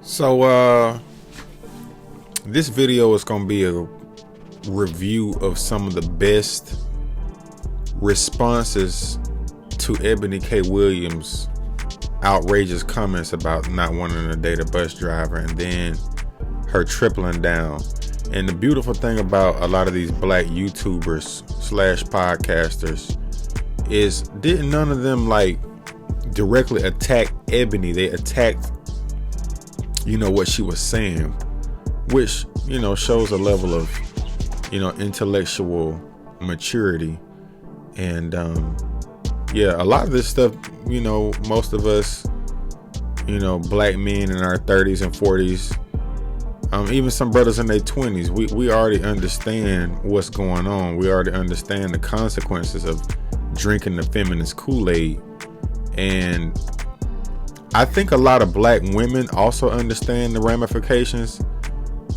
So this video is gonna be a review of some of the best responses to Eboni K. Wiliams' outrageous comments about not wanting to date a bus driver, and then her tripling down. And the beautiful thing about a lot of these black YouTubers slash podcasters is didn't none of them like directly attack Eboni. They attacked, what she was saying, which, shows a level of, intellectual maturity. And a lot of this stuff, most of us, black men in our 30s and 40s, even some brothers in their 20s, we already understand what's going on. We already understand the consequences of drinking the feminist Kool-Aid. And I think a lot of black women also understand the ramifications,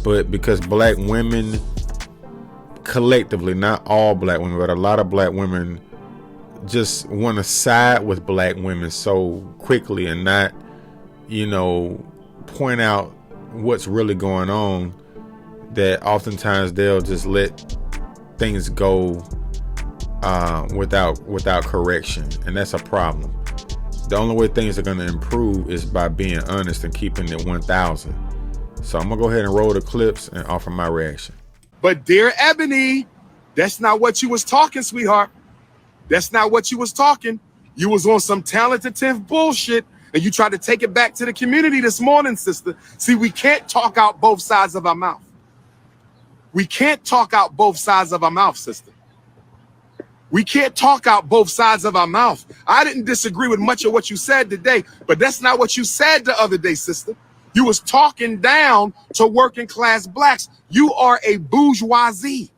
but because black women collectively, not all black women, but a lot of black women just want to side with black women so quickly and not, point out what's really going on, that oftentimes they'll just let things go without correction, and that's a problem. The only way things are going to improve is by being honest and keeping it 1,000. So I'm gonna go ahead and roll the clips and offer my reaction. But dear Eboni, that's not what you was talking, sweetheart. That's not what you was talking. You was on some talented bullshit, and you tried to take it back to the community this morning, sister. See, we can't talk out both sides of our mouth. We can't talk out both sides of our mouth, sister. We can't talk out both sides of our mouth. I didn't disagree with much of what you said today, but that's not what you said the other day, sister. You was talking down to working class blacks. You are a bourgeoisie.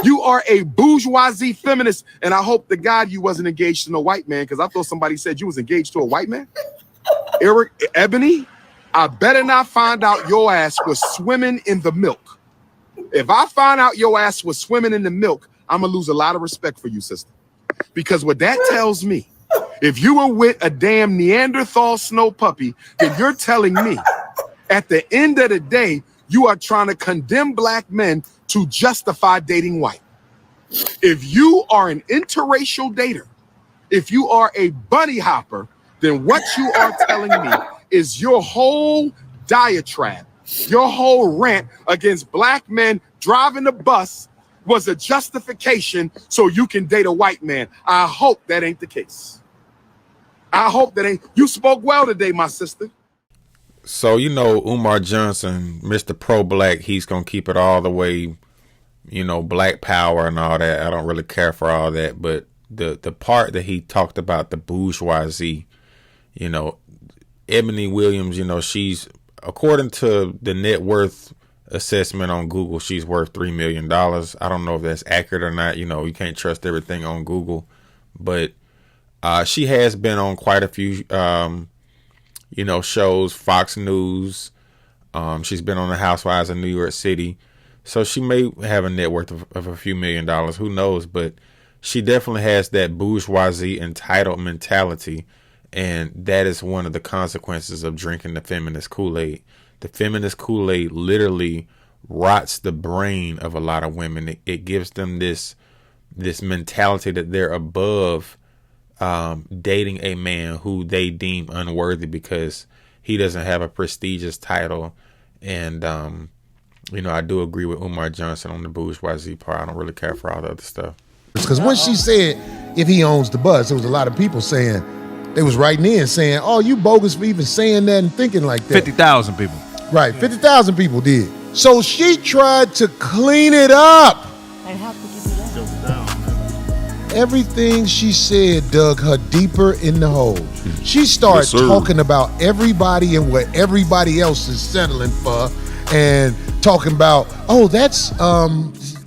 You are a bourgeoisie feminist, and I hope to God you wasn't engaged to a white man, because I thought somebody said you was engaged to a white man. Eboni, I better not find out your ass was swimming in the milk. If I find out your ass was swimming in the milk, I'm gonna lose a lot of respect for you, sister. Because what that tells me, if you were with a damn Neanderthal snow puppy, then you're telling me at the end of the day, you are trying to condemn black men to justify dating white. If you are an interracial dater, if you are a bunny hopper, then what you are telling me is your whole diatribe, your whole rant against black men driving the bus was a justification so you can date a white man. I hope that ain't the case. I hope that ain't. You spoke well today, my sister. So, Umar Johnson, Mr. Pro-Black, he's going to keep it all the way, black power and all that. I don't really care for all that. But the part that he talked about, the bourgeoisie, Eboni Wiliams, she's, according to the net worth assessment on Google, she's worth $3 million. I don't know if that's accurate or not. You can't trust everything on Google. But she has been on quite a few shows, Fox News. She's been on the Housewives of New York City. So she may have a net worth of a few $1 million. Who knows? But she definitely has that bourgeoisie entitled mentality. And that is one of the consequences of drinking the feminist Kool-Aid. The feminist Kool-Aid literally rots the brain of a lot of women. It gives them this mentality that they're above dating a man who they deem unworthy because he doesn't have a prestigious title. And I do agree with Umar Johnson on the bourgeoisie part. I don't really care for all the other stuff. Because when she said if he owns the bus, there was a lot of people saying, they was writing in saying, oh, you bogus for even saying that and thinking like that. 50,000 people. Right, 50,000 people did. So she tried to clean it up. And how could you do that? Everything she said dug her deeper in the hole. She started talking about everybody and what everybody else is settling for, and talking about, oh, that's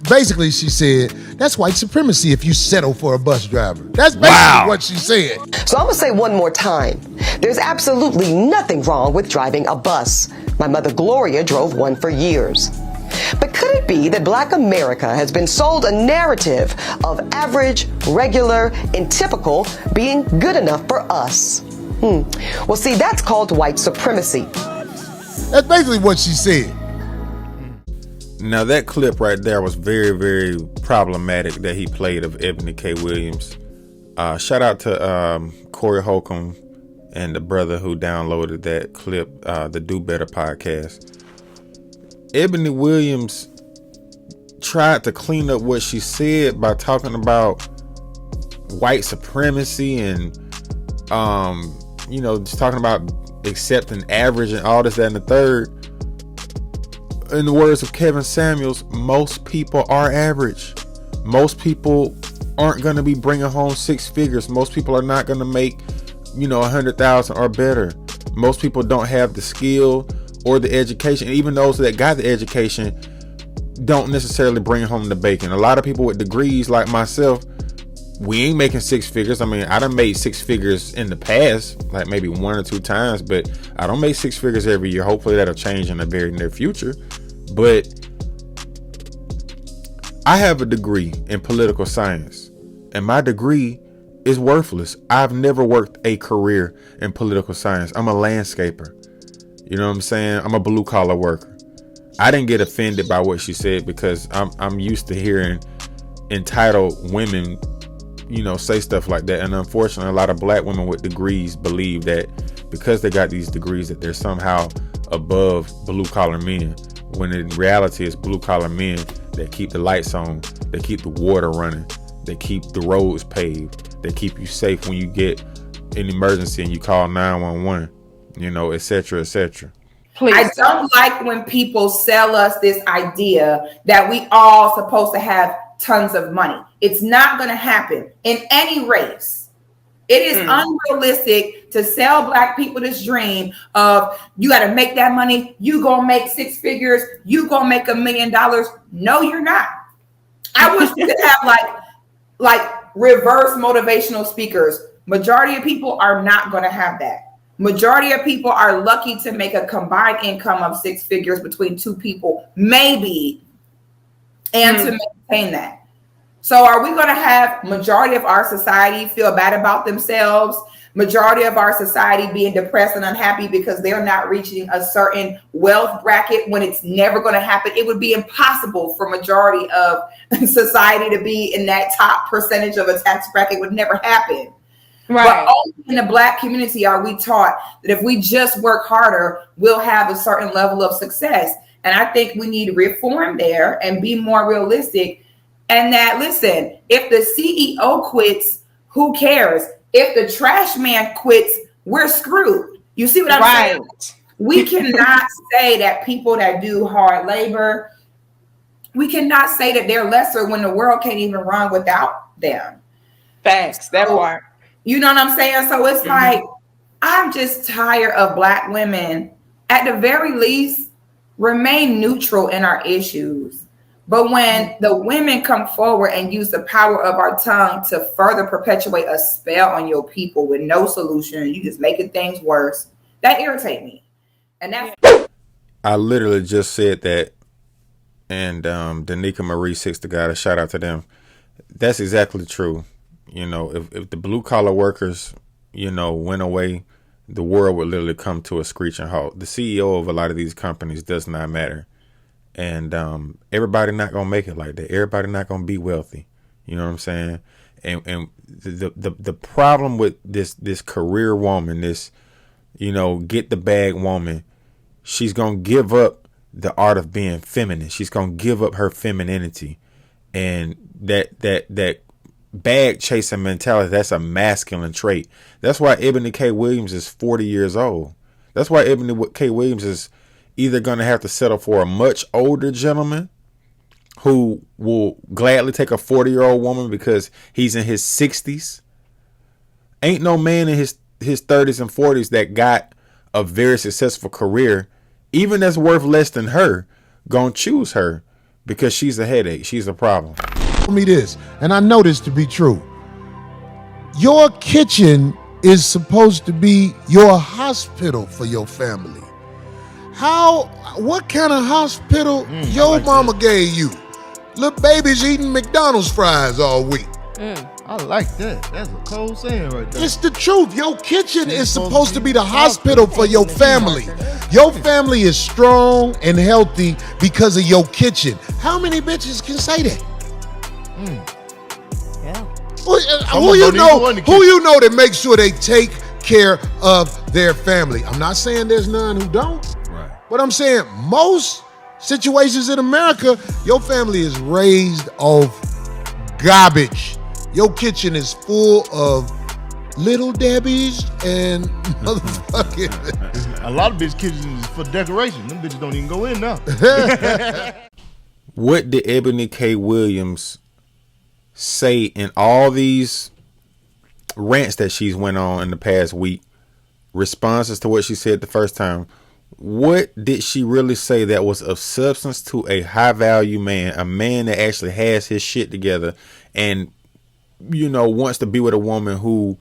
basically she said, that's white supremacy if you settle for a bus driver. That's basically what she said. So I'm gonna say one more time. There's absolutely nothing wrong with driving a bus. My mother Gloria drove one for years. But could it be that Black America has been sold a narrative of average, regular, and typical being good enough for us? Well, see, that's called white supremacy. That's basically what she said. Now that clip right there was very, very problematic that he played of Eboni K. Wiliams. Shout out to Corey Holcomb and the brother who downloaded that clip, the Do Better podcast. Eboni Wiliams tried to clean up what she said by talking about white supremacy and just talking about accepting average and all this, that, and the third. In the words of Kevin Samuels, most people are average. Most people aren't going to be bringing home six figures. Most people are not going to make, 100,000 or better. Most people don't have the skill or the education. Even those that got the education don't necessarily bring home the bacon. A lot of people with degrees like myself, we ain't making six figures. I mean, I done made six figures in the past, like maybe 1 or 2 times, but I don't make six figures every year. Hopefully that'll change in the very near future. But I have a degree in political science, and my degree is worthless. I've never worked a career in political science. I'm a landscaper. You know what I'm saying? I'm a blue collar worker. I didn't get offended by what she said because I'm used to hearing entitled women say stuff like that. And unfortunately, a lot of black women with degrees believe that because they got these degrees that they're somehow above blue collar men, when in reality it's blue collar men that keep the lights on, they keep the water running, they keep the roads paved, they keep you safe when you get an emergency and you call 911, etc., etc. Please. I don't like when people sell us this idea that we all supposed to have tons of money. It's not going to happen in any race. It is unrealistic to sell black people this dream of you got to make that money. You going to make six figures. You going to make $1 million. No, you're not. I wish we could have like reverse motivational speakers. Majority of people are not going to have that. Majority of people are lucky to make a combined income of six figures between two people, maybe, and to maintain that. So are we going to have majority of our society feel bad about themselves? Majority of our society being depressed and unhappy because they're not reaching a certain wealth bracket when it's never going to happen? It would be impossible for majority of society to be in that top percentage of a tax bracket. It would never happen. Right. But only in the black community are we taught that if we just work harder, we'll have a certain level of success. And I think we need to reform there and be more realistic. And that, listen, if the CEO quits, who cares? If the trash man quits, we're screwed. You see what I'm saying? We cannot say that people that do hard labor, we cannot say that they're lesser when the world can't even run without them. Facts, that part. You know what I'm saying? So it's like, I'm just tired of black women, at the very least, remain neutral in our issues. But when the women come forward and use the power of our tongue to further perpetuate a spell on your people with no solution, you just making things worse, that irritates me. And that's... I literally just said that. And Danica Marie Six, the guy, shout out to them. That's exactly true. If the blue collar workers, went away, the world would literally come to a screeching halt. The CEO of a lot of these companies does not matter. And everybody not going to make it like that. Everybody not going to be wealthy. You know what I'm saying? And the problem with this career woman, this, get the bag woman, she's going to give up the art of being feminine. She's going to give up her femininity. And that bag chasing mentality, that's a masculine trait. That's why Eboni K. Wiliams is 40 years old. That's why Eboni K. Wiliams is either going to have to settle for a much older gentleman who will gladly take a 40-year-old woman because he's in his 60s. Ain't no man in his 30s and 40s that got a very successful career, even that's worth less than her, gonna choose her because she's a headache. She's a problem. Tell me this, and I know this to be true. Your kitchen is supposed to be your hospital for your family. What kind of hospital your mama gave you? Little babies eating McDonald's fries all week. I like that. That's a cold saying right there. It's the truth. Your kitchen is supposed to be the hospital for your family. Your family is strong and healthy because of your kitchen. How many bitches can say that? Yeah. Who you know that makes sure they take care of their family? I'm not saying there's none who don't. Right. But I'm saying most situations in America, your family is raised off garbage. Your kitchen is full of Little Debbie's and motherfucking. A lot of bitch kitchens is for decoration. Them bitches don't even go in now. What did Eboni K. Williams say in all these rants that she's went on in the past week? Responses to what she said the first time. What did she really say that was of substance to a high value man, a man that actually has his shit together and, you know, wants to be with a woman who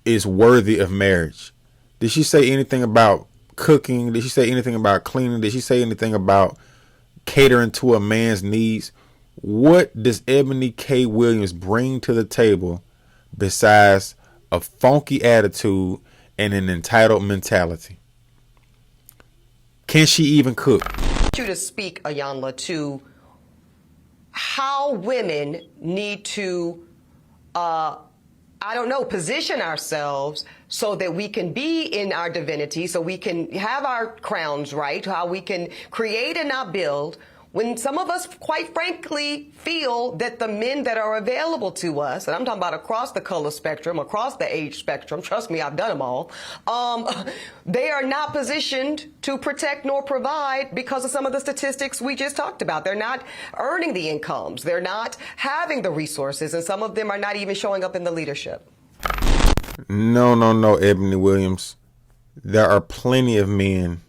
is worthy of marriage? Did she say anything about cooking? Did she say anything about cleaning? Did she say anything about catering to a man's needs? What does Eboni K. Williams bring to the table besides a funky attitude and an entitled mentality? Can she even cook? I want you to speak, Ayanla, to how women need to, position ourselves so that we can be in our divinity, so we can have our crowns right, how we can create and not build, when some of us, quite frankly, feel that the men that are available to us, and I'm talking about across the color spectrum, across the age spectrum, trust me, I've done them all, they are not positioned to protect nor provide because of some of the statistics we just talked about. They're not earning the incomes. They're not having the resources, and some of them are not even showing up in the leadership. No, Eboni Williams. There are plenty of men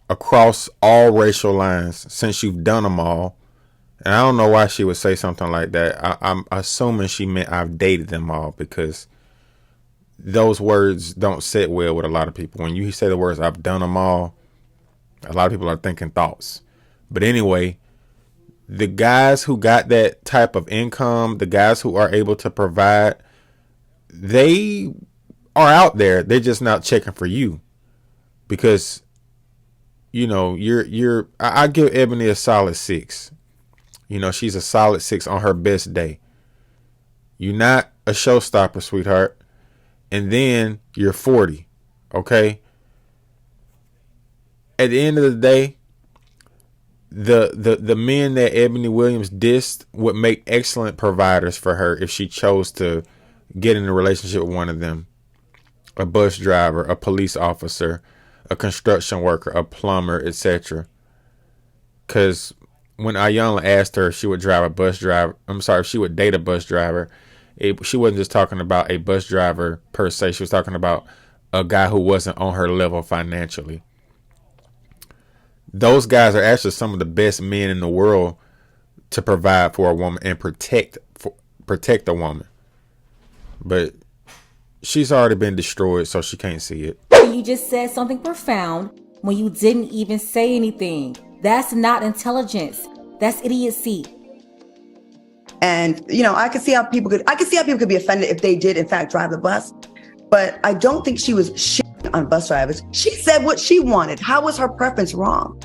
across all racial lines, since you've done them all. And I don't know why she would say something like that. I'm assuming she meant I've dated them all, because those words don't sit well with a lot of people. When you say the words I've done them all, a lot of people are thinking thoughts. But anyway, the guys who got that type of income, the guys who are able to provide, they are out there. They're just not checking for you, because you know, I give Eboni a solid 6. You know, she's a solid 6 on her best day. You're not a showstopper, sweetheart. And then you're 40. Okay. At the end of the day, the men that Eboni Williams dissed would make excellent providers for her if she chose to get in a relationship with one of them. A bus driver, a police officer, a construction worker, a plumber, etc. Because when Ayanla asked her if she would if she would date a bus driver, she wasn't just talking about a bus driver per se. She was talking about a guy who wasn't on her level financially. Those guys are actually some of the best men in the world to provide for a woman and protect a woman. But she's already been destroyed, so she can't see it. You just said something profound when you didn't even say anything. That's not intelligence. That's idiocy. And you know, I could see how people could be offended if they did in fact drive the bus, but I don't think she was shitting on bus drivers. She said what she wanted. How was her preference wrong?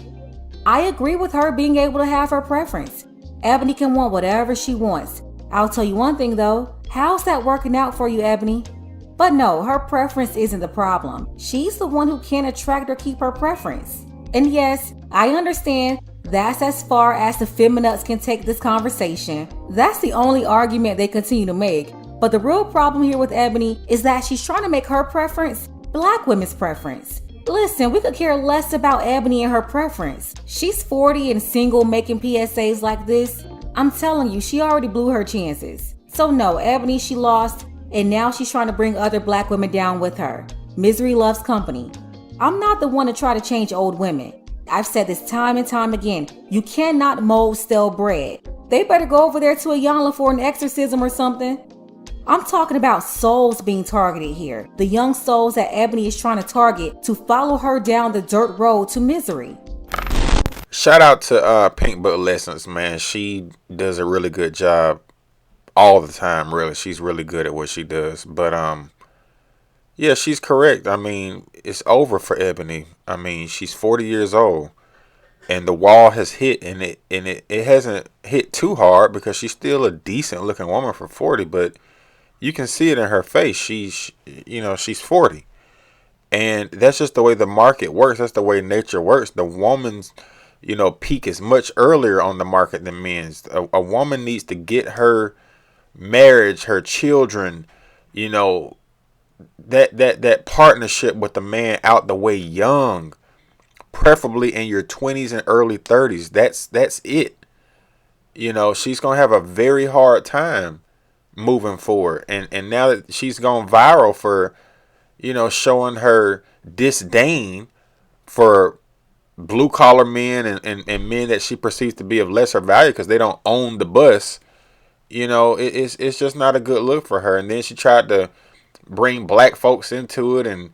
I agree with her being able to have her preference. Eboni can want whatever she wants. I'll tell you one thing though. How's that working out for you, Eboni? But no, her preference isn't the problem. She's the one who can't attract or keep her preference. And yes, I understand that's as far as the feminists can take this conversation. That's the only argument they continue to make. But the real problem here with Eboni is that she's trying to make her preference black women's preference. Listen, we could care less about Eboni and her preference. She's 40 and single, making PSAs like this. I'm telling you, she already blew her chances. So no, Eboni, she lost. And now she's trying to bring other black women down with her. Misery loves company. I'm not the one to try to change old women. I've said this time and time again. You cannot mold stale bread. They better go over there to Ayanla for an exorcism or something. I'm talking about souls being targeted here. The young souls that Eboni is trying to target to follow her down the dirt road to misery. Shout out to Pink Book Lessons, man. She does a really good job all the time, really. She's really good at what she does. But Yeah, she's correct. I mean, it's over for Ebony. I mean, she's 40 years old, and the wall has hit, and it hasn't hit too hard because she's still a decent looking woman for 40. But you can see it in her face. She's 40, and that's just the way the market works. That's the way nature works. The woman's peak is much earlier on the market than men's. A woman needs to get her marriage, her children, you know, that partnership with the man out the way young, preferably in your 20s and early 30s. That's it. She's gonna have a very hard time moving forward. And now that she's gone viral for, showing her disdain for blue collar men and men that she perceives to be of lesser value because they don't own the bus. It's just not a good look for her. And then she tried to bring black folks into it and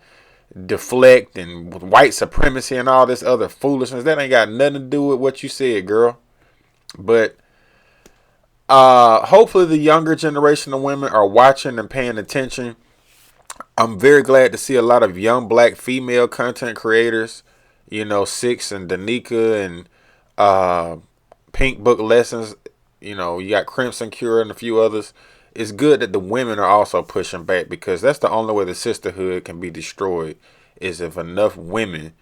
deflect and with white supremacy and all this other foolishness. That ain't got nothing to do with what you said, girl. But hopefully the younger generation of women are watching and paying attention. I'm very glad to see a lot of young black female content creators, Six and Danica and Pink Book Lessons. You got Crimson Cure and a few others. It's good that the women are also pushing back because that's the only way the sisterhood can be destroyed is if enough women,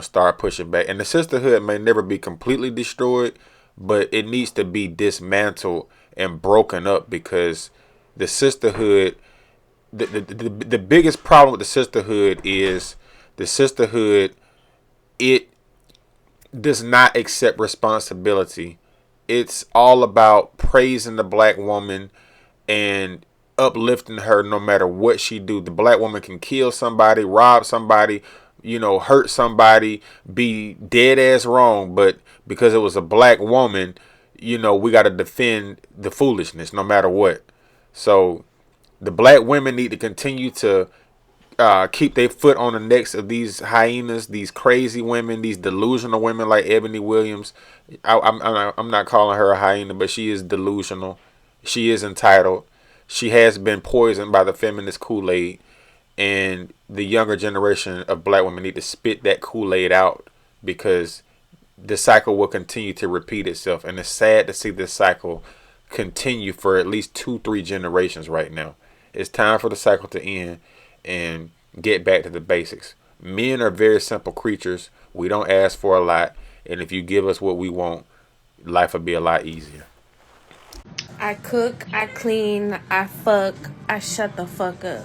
start pushing back. And the sisterhood may never be completely destroyed, but it needs to be dismantled and broken up because the sisterhood, the biggest problem with the sisterhood is the sisterhood, it does not accept responsibility. It's all about praising the black woman and uplifting her no matter what she do. The black woman can kill somebody, rob somebody, hurt somebody, be dead ass wrong, but because it was a black woman, we got to defend the foolishness no matter what. So the black women need to continue to keep their foot on the necks of these hyenas, these crazy women, these delusional women like Ebony Williams. I'm not calling her a hyena, but she is delusional. She is entitled. She has been poisoned by the feminist Kool-Aid. And the younger generation of black women need to spit that Kool-Aid out because the cycle will continue to repeat itself. And it's sad to see this cycle continue for at least 2-3 generations right now. It's time for the cycle to end and get back to the basics. Men are very simple creatures. We don't ask for a lot. And if you give us what we want, life will be a lot easier. I cook, I clean, I fuck, I shut the fuck up.